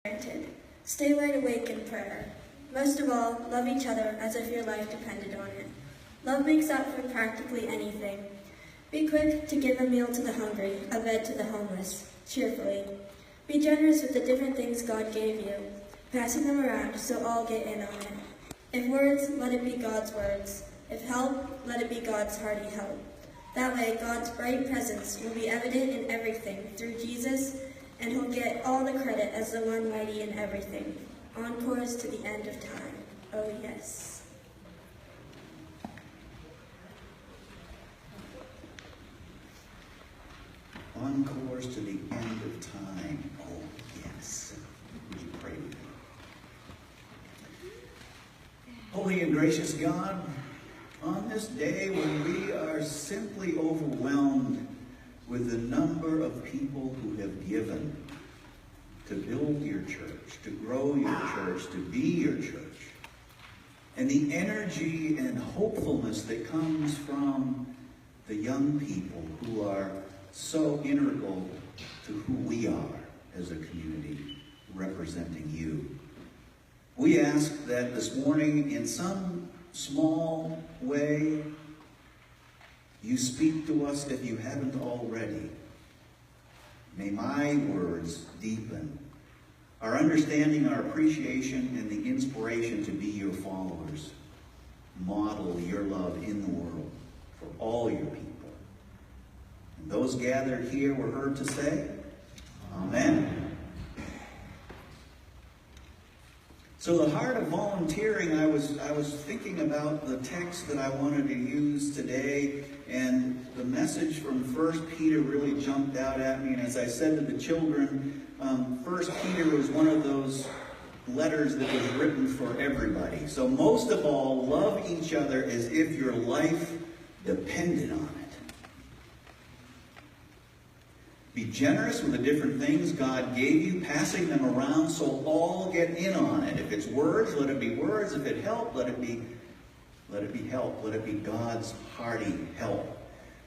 granted. Stay wide awake in prayer. Most of all, love each other as if your life depended on it. Love makes up for practically anything. Be quick to give a meal to the hungry, a bed to the homeless, cheerfully. Be generous with the different things God gave you, passing them around so all get in on it. If words, let it be God's words. If help, let it be God's hearty help. That way, God's bright presence will be evident in everything through Jesus, and he'll get all the credit as the one mighty in everything. Encores to the end of time. Oh, yes. Encores to the end of time. Oh, yes. Would you pray with me? Holy and gracious God, on this day when we are simply overwhelmed with the number of people who have given to build your church, to grow your church, to be your church, and the energy and hopefulness that comes from the young people who are so integral to who we are as a community representing you. We ask that this morning, in some small way, you speak to us if you haven't already. May my words deepen our understanding, our appreciation, and the inspiration to be your followers. Model your love in the world for all your people. And those gathered here were heard to say, Amen. So the heart of volunteering, I was thinking about the text that I wanted to use today, and the message from 1 Peter really jumped out at me. And as I said to the children, 1 Peter was one of those letters that was written for everybody. So most of all, love each other as if your life depended on it. Be generous with the different things God gave you, passing them around so all get in on it. If it's words, let it be words. If it help, let it be help. Let it be God's hearty help.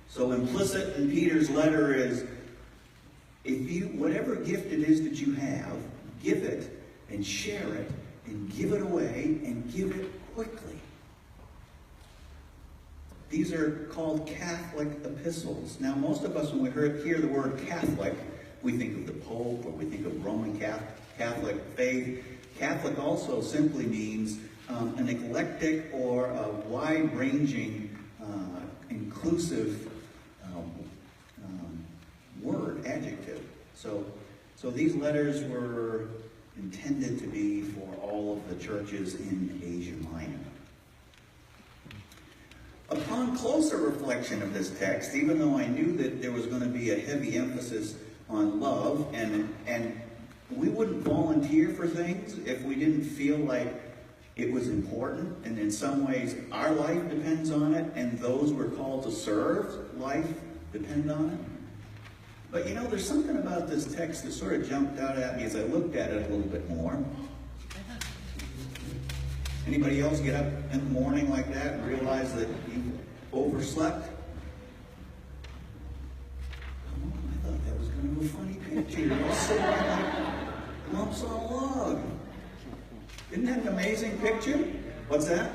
So implicit in Peter's letter is, whatever gift it is that you have, give it and share it and give it away and give it quickly. These are called Catholic epistles. Now, most of us, when we hear the word Catholic, we think of the Pope or we think of Roman Catholic faith. Catholic also simply means an eclectic or a wide-ranging, inclusive word, adjective. So these letters were intended to be for all of the churches in Asia Minor. Upon closer reflection of this text, even though I knew that there was going to be a heavy emphasis on love, and we wouldn't volunteer for things if we didn't feel like it was important, and in some ways our life depends on it, and those we're called to serve, life depend on it. But you know, there's something about this text that sort of jumped out at me as I looked at it a little bit more. Anybody else get up in the morning like that and realize that you overslept? Oh, I thought that was kind of a funny picture. You're sitting there like lumps on a log. Isn't that an amazing picture? What's that?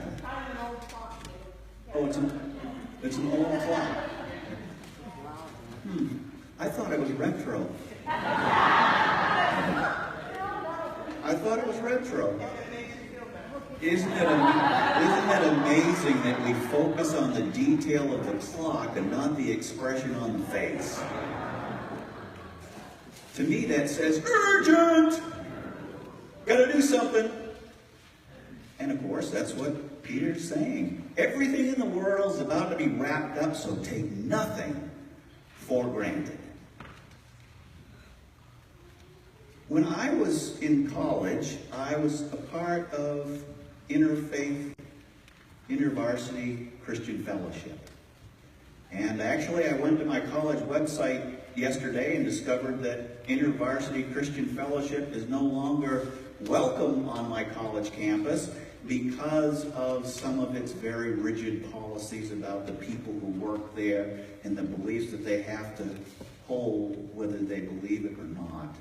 Oh, it's an old clock. I thought it was retro. I thought it was retro. Isn't it amazing that we focus on the detail of the clock and not the expression on the face? To me, that says, urgent! Gotta do something. And of course, that's what Peter's saying. Everything in the world is about to be wrapped up, so take nothing for granted. When I was in college, I was a part of Interfaith, InterVarsity Christian Fellowship. And actually, I went to my college website yesterday and discovered that InterVarsity Christian Fellowship is no longer welcome on my college campus because of some of its very rigid policies about the people who work there and the beliefs that they have to hold, whether they believe it or not.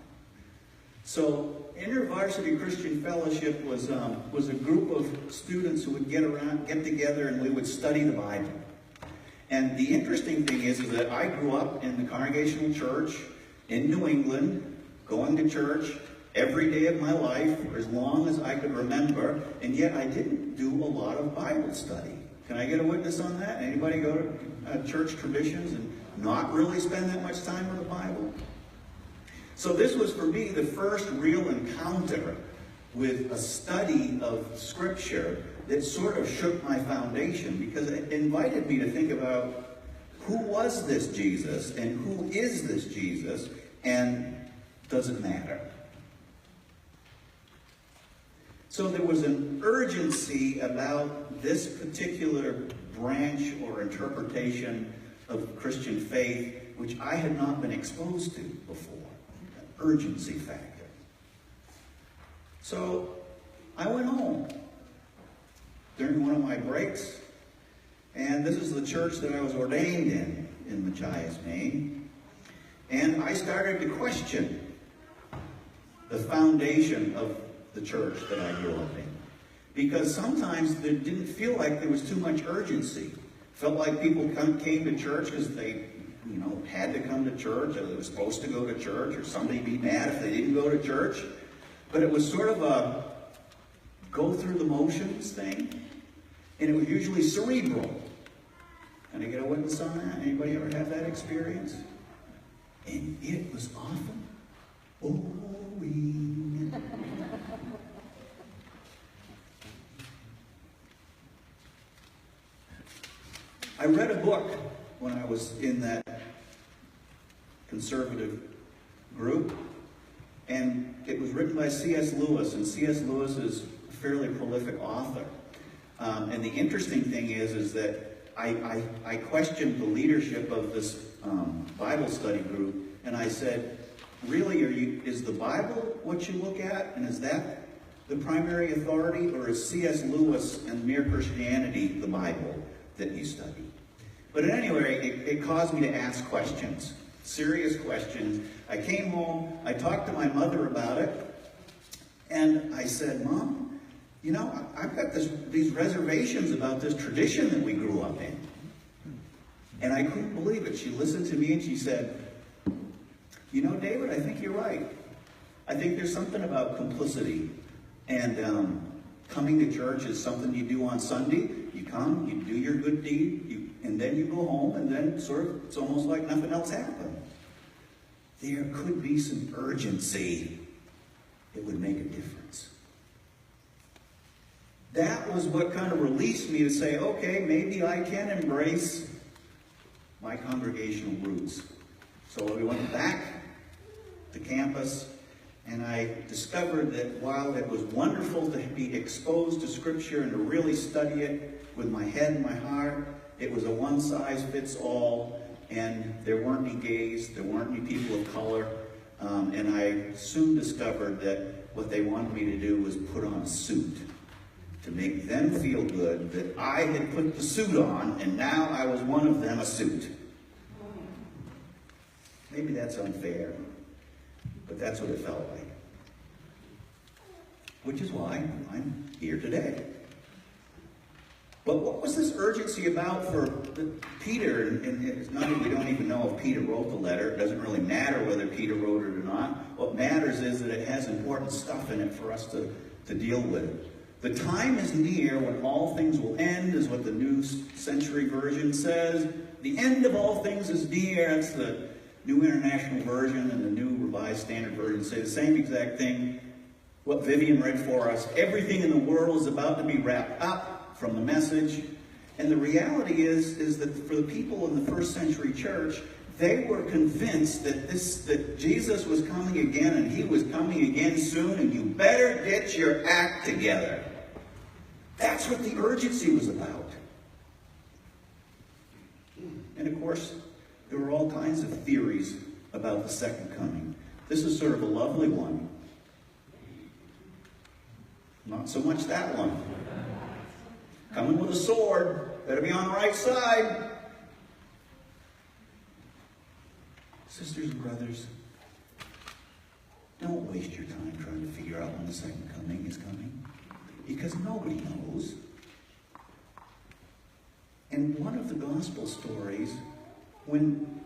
So InterVarsity Christian Fellowship was a group of students who would get together, and we would study the Bible. And the interesting thing is that I grew up in the Congregational Church in New England, going to church every day of my life for as long as I could remember, and yet I didn't do a lot of Bible study. Can I get a witness on that? Anybody go to church traditions and not really spend that much time with the Bible? So this was for me the first real encounter with a study of Scripture that sort of shook my foundation, because it invited me to think about who was this Jesus and who is this Jesus, and does it matter? So there was an urgency about this particular branch or interpretation of Christian faith which I had not been exposed to before. An urgency factor. So I went home during one of my breaks, and this is the church that I was ordained in Machias, Maine, and I started to question the foundation of the church that I grew up in, because sometimes it didn't feel like there was too much urgency. Felt like people came to church because they, had to come to church, or they were supposed to go to church, or somebody be mad if they didn't go to church. But it was sort of a go through the motions thing, and it was usually cerebral. Can I get a witness on that? Anybody ever have that experience? And it was often boring. I read a book when I was in that conservative group, and it was written by C.S. Lewis, and C.S. Lewis is a fairly prolific author. And the interesting thing is that I questioned the leadership of this Bible study group, and I said, really, is the Bible what you look at, and is that the primary authority, or is C.S. Lewis and Mere Christianity the Bible that you study? But at any rate, it caused me to ask questions, serious questions. I came home, I talked to my mother about it, and I said, Mom, I've got these reservations about this tradition that we grew up in. And I couldn't believe it. She listened to me and she said, David, I think you're right. I think there's something about complicity. And coming to church is something you do on Sunday. You come, you do your good deed, and then you go home, and then it's almost like nothing else happened. There could be some urgency. It would make a difference. That was what kind of released me to say, okay, maybe I can embrace my congregational roots. So we went back to campus, and I discovered that while it was wonderful to be exposed to Scripture and to really study it with my head and my heart, it was a one-size-fits-all, and there weren't any gays, there weren't any people of color, and I soon discovered that what they wanted me to do was put on a suit to make them feel good that I had put the suit on, and now I was one of them, a suit. Maybe that's unfair, but that's what it felt like. Which is why I'm here today. But what was this urgency about for Peter? And it's not, we don't even know if Peter wrote the letter. It doesn't really matter whether Peter wrote it or not. What matters is that it has important stuff in it for us to deal with. The time is near when all things will end, is what the New Century Version says. The end of all things is near. That's the New International Version, and the New Revised Standard Version say the same exact thing. What Vivian read for us, everything in the world is about to be wrapped up, from the Message. And the reality is that for the people in the first century church, they were convinced that Jesus was coming again, and he was coming again soon, and you better get your act together. That's what the urgency was about. And of course, there were all kinds of theories about the second coming. This is sort of a lovely one. Not so much that one. Coming with a sword, better be on the right side. Sisters and brothers, don't wait. waste your time trying to figure out when the second coming is coming, because nobody knows. And one of the gospel stories, when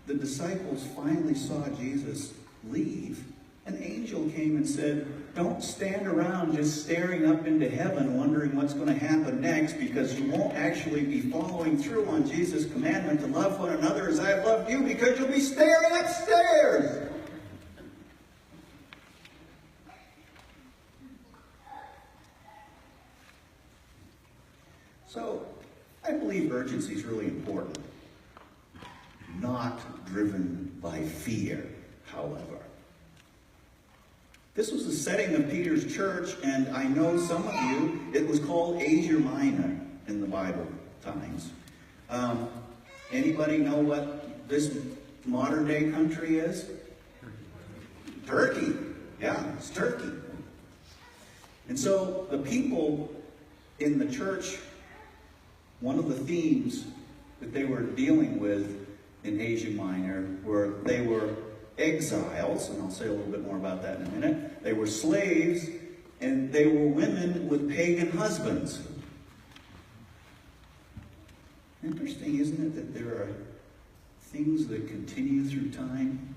the disciples finally saw Jesus leave, an angel came and said, don't stand around just staring up into heaven wondering what's going to happen next, because you won't actually be following through on Jesus' commandment to love one another as I have loved you, because you'll be staring upstairs. So, I believe urgency is really important. Not driven by fear, however. This was the setting of Peter's church, and I know some of you, it was called Asia Minor in the Bible times. Anybody know what this modern day country is? Turkey. Yeah, it's Turkey. And so the people in the church, one of the themes that they were dealing with in Asia Minor were they were exiles, and I'll say a little bit more about that in a minute. They were slaves, and they were women with pagan husbands. Interesting, isn't it, that there are things that continue through time?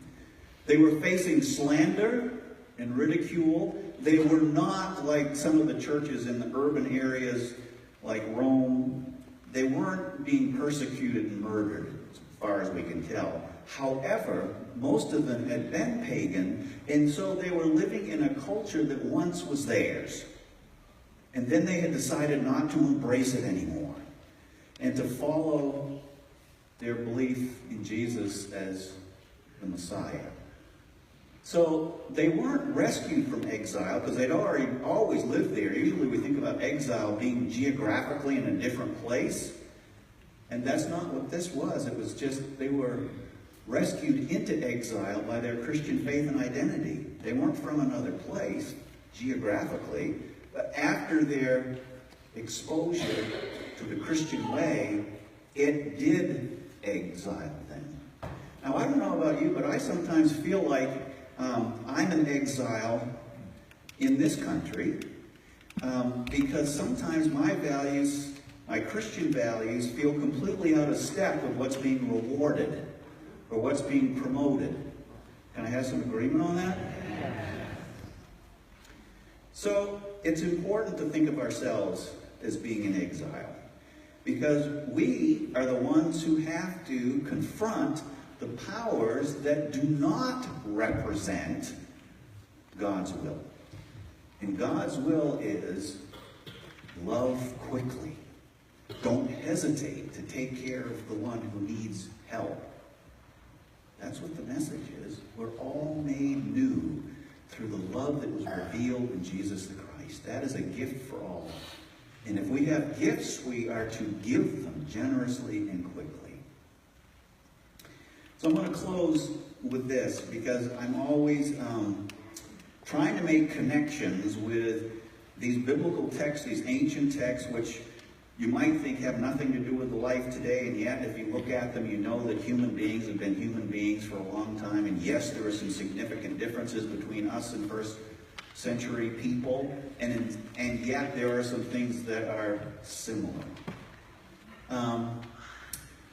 They were facing slander and ridicule. They were not like some of the churches in the urban areas like Rome. They weren't being persecuted and murdered, as far as we can tell. However, most of them had been pagan, and so they were living in a culture that once was theirs. And then they had decided not to embrace it anymore, and to follow their belief in Jesus as the Messiah. So they weren't rescued from exile because they'd always lived there. Usually we think about exile being geographically in a different place. And that's not what this was. It was just they were rescued into exile by their Christian faith and identity. They weren't from another place geographically, but after their exposure to the Christian way, it did exile them. Now, I don't know about you, but I sometimes feel like I'm in exile in this country because sometimes my values, my Christian values, feel completely out of step with what's being rewarded or what's being promoted. Can I have some agreement on that? So it's important to think of ourselves as being in exile, because we are the ones who have to confront the powers that do not represent God's will. And God's will is love quickly. Don't hesitate to take care of the one who needs help. That's what the message is. We're all made new through the love that was revealed in Jesus the Christ. That is a gift for all. And if we have gifts, we are to give them generously and quickly. So I'm going to close with this, because I'm always trying to make connections with these biblical texts, these ancient texts, which you might think have nothing to do with the life today, and yet if you look at them, you know that human beings have been human beings for a long time, and yes, there are some significant differences between us and first century people, and yet there are some things that are similar.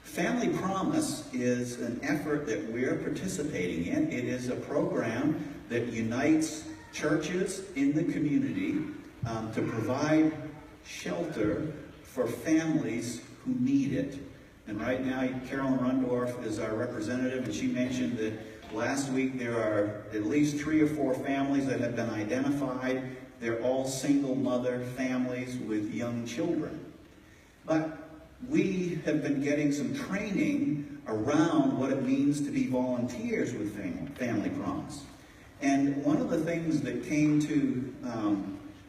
Family Promise is an effort that we're participating in. It is a program that unites churches in the community to provide shelter for families who need it. And right now, Carolyn Rundorf is our representative, and she mentioned that last week there are at least 3 or 4 families that have been identified. They're all single mother families with young children. But we have been getting some training around what it means to be volunteers with Family Promise. And one of the things that came to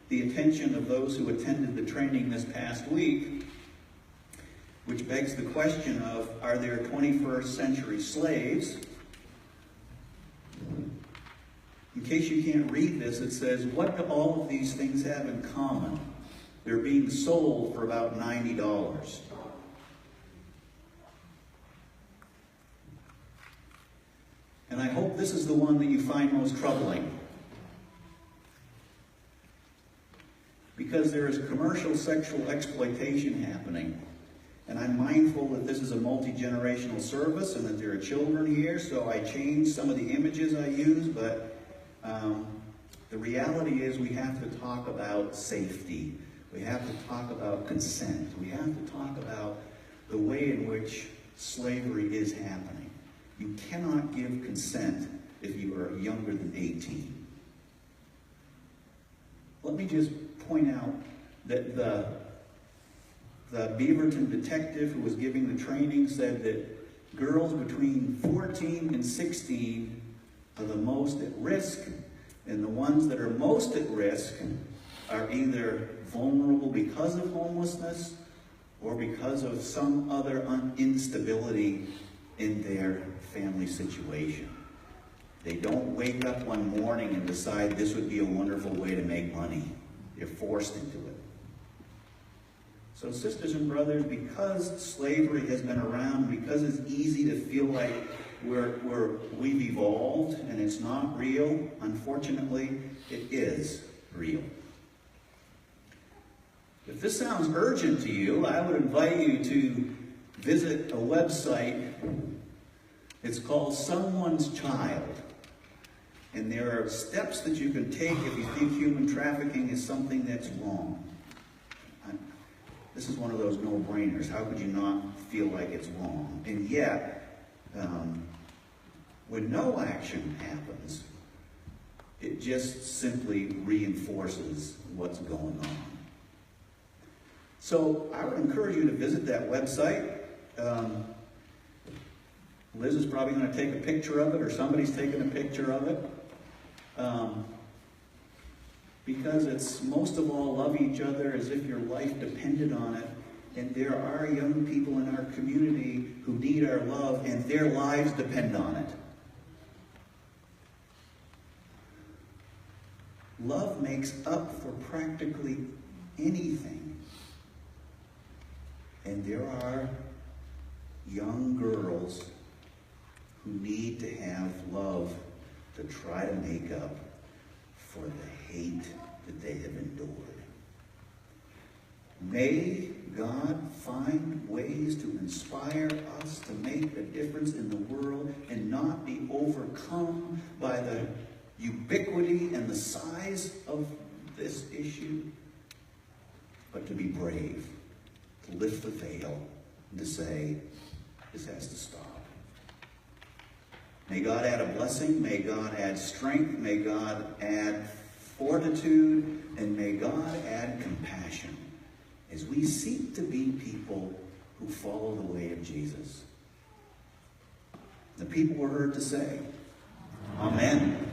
the attention of those who attended the training this past week, which begs the question of, are there 21st century slaves? In case you can't read this, it says, what do all of these things have in common? They're being sold for about $90. And I hope this is the one that you find most troubling. because there is commercial sexual exploitation happening. And I'm mindful that this is a multi-generational service and that there are children here, so I changed some of the images I use, but the reality is we have to talk about safety. We have to talk about consent. We have to talk about the way in which slavery is happening. You cannot give consent if you are younger than 18. Let me just point out that the Beaverton detective who was giving the training said that girls between 14 and 16 are the most at risk, and the ones that are most at risk are either vulnerable because of homelessness or because of some other instability in their family situation. They don't wake up one morning and decide this would be a wonderful way to make money. They're forced into it. So sisters and brothers, because slavery has been around, because it's easy to feel like we've evolved and it's not real, unfortunately, it is real. If this sounds urgent to you, I would invite you to visit a website. It's called Someone's Child. And there are steps that you can take if you think human trafficking is something that's wrong. This is one of those no-brainers. How could you not feel like it's wrong? And yet, when no action happens, it just simply reinforces what's going on. So I would encourage you to visit that website. Liz is probably going to take a picture of it, or somebody's taking a picture of it. Because it's, most of all, love each other as if your life depended on it. And there are young people in our community who need our love, and their lives depend on it. Love makes up for practically anything. And there are young girls who need to have love to try to make up for the hate that they have endured. May God find ways to inspire us to make a difference in the world and not be overcome by the ubiquity and the size of this issue, but to be brave, to lift the veil, and to say, this has to stop. May God add a blessing, may God add strength, may God add fortitude, and may God add compassion as we seek to be people who follow the way of Jesus. The people were heard to say, Amen.